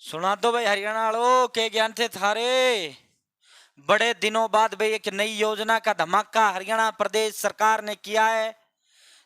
सुना दो भाई हरियाणा वालों के ज्ञान थे थारे। बड़े दिनों बाद भाई एक नई योजना का धमाका हरियाणा प्रदेश सरकार ने किया है,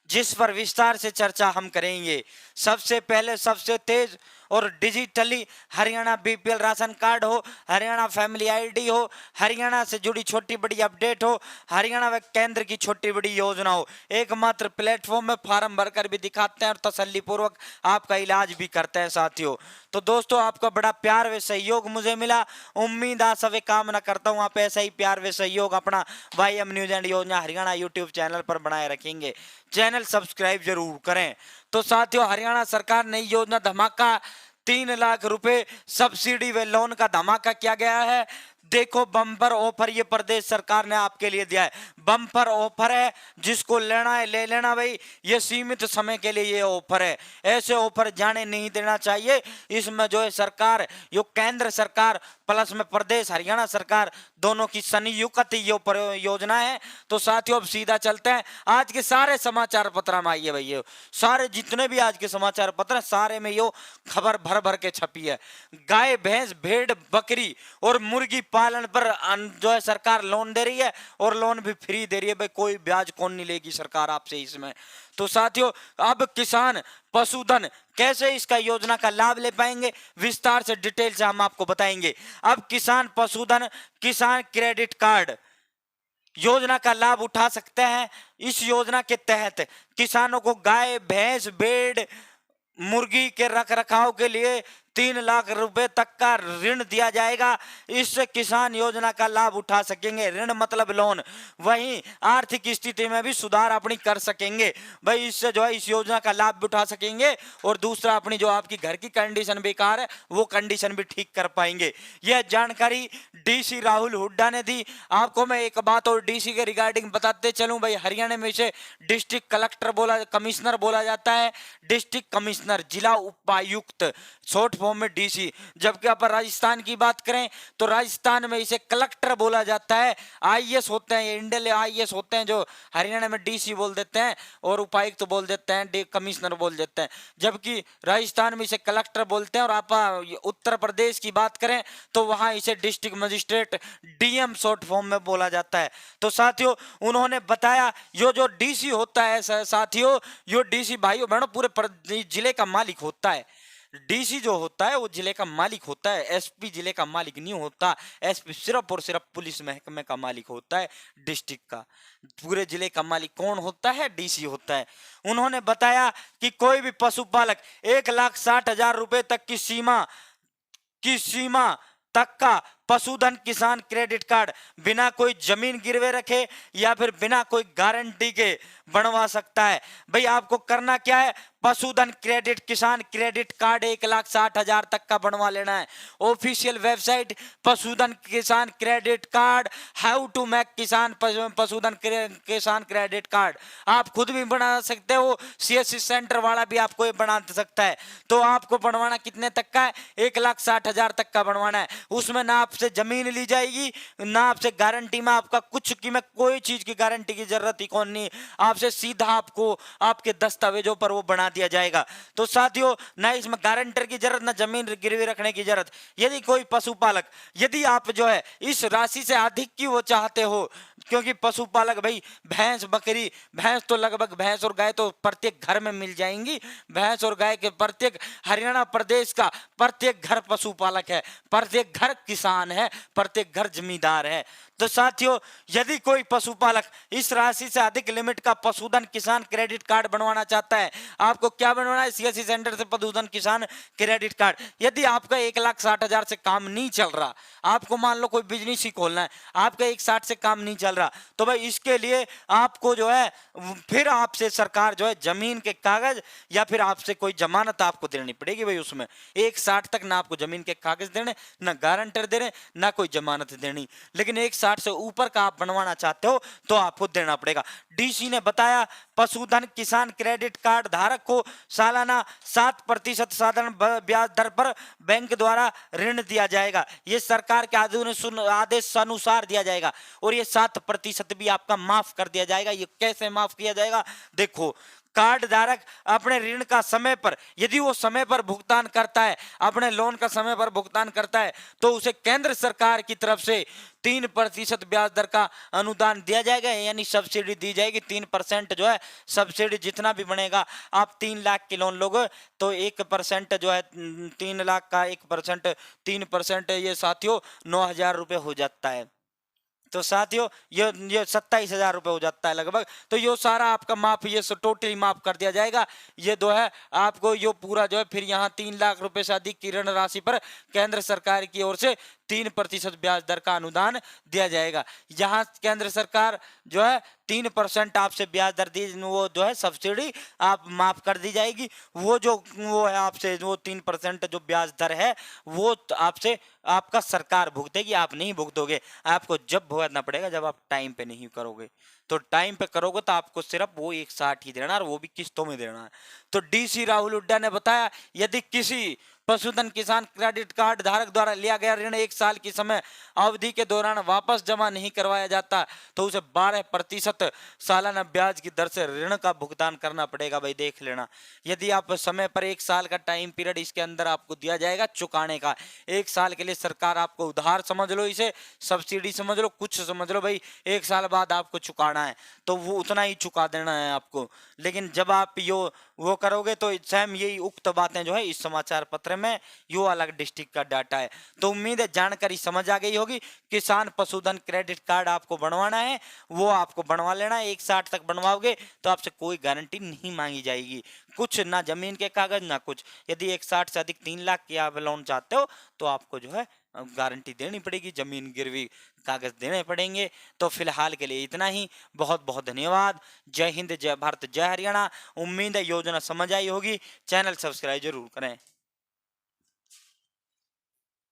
जिस पर विस्तार से चर्चा हम करेंगे। सबसे पहले सबसे तेज और digitally Haryana BPL ration card हो, हरियाणा फैमिली आईडी हो, हरियाणा से जुड़ी छोटी बड़ी अपडेट हो, हरियाणा व केंद्र की छोटी बड़ी योजना हो, एकमात्र प्लेटफॉर्म में फॉर्म भरकर भी दिखाते हैं और तसल्ली पूर्वक आपका इलाज भी करते हैं साथियों। तो दोस्तों आपका बड़ा प्यार व सहयोग मुझे मिला, उम्मीद आ सवे कामना करता हूँ आप ऐसा ही प्यार व सहयोग अपना वाईएम न्यूज एंड योजना हरियाणा यूट्यूब चैनल पर बनाए रखेंगे। चैनल सब्सक्राइब जरूर करें। तो साथियों हरियाणा सरकार नई योजना धमाका 3 लाख रुपए सब्सिडी व लोन का धमाका किया गया है। देखो बम्पर ऑफर ये प्रदेश सरकार ने आपके लिए दिया है। बम्पर ऑफर है, जिसको लेना है ले लेना भाई, ये सीमित समय के लिए ये ऑफर है, ऐसे ऑफर जाने नहीं देना चाहिए। इसमें जो है सरकार, यो केंद्र सरकार प्लस में प्रदेश हरियाणा सरकार दोनों की संयुक्त योजना है। तो साथियों अब सीधा चलते हैं आज के सारे समाचार पत्र में। आइए भैया, सारे जितने भी आज के समाचार पत्र सारे में यो खबर भर भर के छपी है। गाय भैंस भेड़ बकरी और मुर्गी पालन पर जो है सरकार लोन दे रही है, और लोन भी फ्री दे रही है भाई, कोई ब्याज कौन नहीं लेगी सरकार आपसे इसमें। तो साथियों अब किसान पशुधन कैसे इसका योजना का लाभ ले पाएंगे, विस्तार से डिटेल से हम आपको बताएंगे। अब किसान पशुधन किसान क्रेडिट कार्ड योजना का लाभ उठा सकते हैं। इस योजना के तहत किसानों को गाय भैंस भेड़ मुर्गी के रख रखाव के लिए 3 लाख रुपए तक का ऋण दिया जाएगा। इससे किसान योजना का लाभ उठा सकेंगे, ऋण मतलब लोन। वहीं आर्थिक स्थिति में भी सुधार अपनी कर सकेंगे भाई, इससे जो है इस योजना का लाभ भी उठा सकेंगे, और दूसरा अपनी जो आपकी घर की कंडीशन बेकार है वो कंडीशन भी ठीक कर पाएंगे। यह जानकारी डीसी राहुल हुड्डा ने दी। आपको मैं एक बात और डीसी के रिगार्डिंग बताते चलूं भाई, हरियाणा में इसे डिस्ट्रिक्ट कलेक्टर कमिश्नर बोला जाता है, डिस्ट्रिक्ट कमिश्नर जिला उपायुक्त शॉर्ट फॉर्म में डीसी। जबकि अपन राजस्थान की बात करें तो राजस्थान में इसे कलेक्टर बोला जाता है। आईएएस होते हैं, इंडियन आईएएस होते हैं जो हरियाणा में डीसी बोल देते हैं और उपायुक्त बोल देते हैं, कमिश्नर बोल देते हैं। जबकि राजस्थान में इसे कलेक्टर बोलते हैं, और आप उत्तर प्रदेश की बात करें तो वहां इसे district magistrate DM short form में बोला जाता है। तो साथियों उन्होंने बताया यो जो डीसी होता है साथियों, यो डीसी भाइयों बहनों पूरे जिले का मालिक होता है। डीसी जो होता है वो जिले का मालिक होता है, एसपी जिले का मालिक नहीं होता। एसपी सिर्फ और सिर्फ पुलिस महकमे का मालिक होता है डिस्ट्रिक्ट का। पूरे जिले का मालिक कौन होता है? डीसी होता है। उन्होंने बताया कि कोई भी पशुपालक 1,60,000 रुपए तक की सीमा तक का पशुधन किसान क्रेडिट कार्ड बिना कोई जमीन गिरवे रखे या फिर बिना कोई गारंटी के बनवा सकता है। भाई आपको करना क्या है, पशुधन क्रेडिट किसान क्रेडिट कार्ड 1,60,000 तक का बनवा लेना है। ऑफिशियल वेबसाइट पशुधन किसान credit card, how to make पशुधन किसान क्रेडिट कार्ड। आप खुद भी बना सकते हो, सीएससी सेंटर वाला भी आपको ये बना सकता है। तो आपको बनवाना कितने तक का है? 1,60,000 तक का बनवाना है। उसमें ना आपसे जमीन ली जाएगी, ना आपसे गारंटी में आपका कुछ की में कोई चीज की गारंटी की जरूरत ही कौन नहीं, आपसे सीधा आपको आपके दस्तावेजों पर वो बना दिया जाएगा। तो साथियों ना इसमें गारंटर की जरूरत, ना जमीन गिरवी रखने की जरूरत। यदि कोई पशुपालक, यदि आप जो है इस राशि से अधिक की वो चाहते हो, क्योंकि पशुपालक भाई भैंस बकरी, भैंस तो लगभग भैंस और गाय तो प्रत्येक घर में मिल जाएंगी। भैंस और गाय के प्रत्येक हरियाणा प्रदेश का प्रत्येक घर पशुपालक है, प्रत्येक घर किसान है, प्रत्येक घर जमींदार है। तो साथियों यदि कोई पशुपालक इस राशि से अधिक लिमिट का पशुधन किसान क्रेडिट कार्ड बनवाना चाहता है, आपको क्या बनवाना है? सीएससी सेंटर से पशुधन किसान क्रेडिट कार्ड। यदि आपका 1,60,000 से काम नहीं चल रहा, आपको मान लो कोई बिजनेस ही खोलना है, आपका 1,60 से काम नहीं चल रहा, तो भाई इसके लिए आपको जो है फिर आपसे सरकार जो है जमीन के कागज या फिर आपसे कोई जमानत आपको देनी पड़ेगी भाई। उसमें 1,60 तक ना आपको जमीन के कागज देने, ना गारंटर देने, ना कोई जमानत देनी। लेकिन 1,60 से ऊपर का आप बनवाना चाहते हो तो आपको देना पड़ेगा। डीसी ने बताया पशुधन किसान क्रेडिट कार्ड धारक को सालाना 7% साधारण ब्याज दर पर बैंक द्वारा ऋण दिया जाएगा। ये सरकार के आदेश अनुसार दिया जाएगा, और ये 7% भी आपका माफ कर दिया जाएगा। ये कैसे माफ किया जाएगा? देखो कार्ड धारक अपने ऋण का समय पर, यदि वो समय पर भुगतान करता है, अपने लोन का समय पर भुगतान करता है, तो उसे केंद्र सरकार की तरफ से 3% ब्याज दर का अनुदान दिया जाएगा, यानी सब्सिडी दी जाएगी। 3% जो है सब्सिडी, जितना भी बनेगा, आप 3 लाख की लोन लोगे तो 1% जो है 3 लाख का 1%, 3% ये साथियों 9,000 रुपये हो जाता है। तो साथियों ये 27,000 रुपये हो जाता है लगभग। तो ये सारा आपका माफ, ये टोटली माफ कर दिया जाएगा। ये जो है आपको ये पूरा जो है फिर यहाँ 3 लाख रुपए से अधिक की ऋण राशि पर केंद्र सरकार की ओर से 3% ब्याज दर का अनुदान दिया जाएगा। यहाँ केंद्र सरकार जो है 3% आपसे ब्याज दर दी, वो जो है सब्सिडी आप माफ कर दी जाएगी। वो है आपसे वो 3% जो ब्याज दर है वो आपसे आपका सरकार भुगतेगी, आप नहीं भुगतोगे। आपको जब भुगतना पड़ेगा जब आप टाइम पे नहीं करोगे। तो टाइम पे करोगे तो आपको सिर्फ वो 160 ही देना है, और वो भी किस्तों में देना है। तो डीसी राहुल हुड्डा ने बताया, यदि किसी पशुधन किसान क्रेडिट कार्ड धारक द्वारा लिया गया ऋण 1 साल की समय अवधि के दौरान वापस जमा नहीं करवाया जाता तो उसे 12% सालाना ब्याज की दर से ऋण का भुगतान करना पड़ेगा। भाई देख लेना, यदि आप समय पर 1 साल का टाइम पीरियड इसके अंदर आपको दिया जाएगा चुकाने का, 1 साल के लिए सरकार आपको उधार समझ लो, इसे सब्सिडी समझ लो, कुछ समझ लो, भाई 1 साल बाद आपको चुकाना है तो वो उतना ही चुका देना है आपको। लेकिन जब आप वो करोगे तो सेम यही उक्त बातें जो है इस समाचार पत्र में यो अलग डिस्ट्रिक्ट का डाटा है। तो उम्मीद है जानकारी समझ आ गई होगी। किसान पशुधन क्रेडिट कार्ड आपको बनवाना है, वो आपको बनवा लेना है। 160 तक बनवाओगे तो आपसे कोई गारंटी नहीं मांगी जाएगी, कुछ ना जमीन के कागज ना कुछ। यदि 160 से अधिक 3 लाख की आप लोन चाहते हो तो आपको जो है गारंटी देनी पड़ेगी, जमीन गिरवी कागज देने पड़ेंगे। तो फिलहाल के लिए इतना ही। बहुत बहुत धन्यवाद। जय हिंद, जय भारत, जय हरियाणा। उम्मीद है योजना समझ आई होगी। चैनल सब्सक्राइब जरूर करें।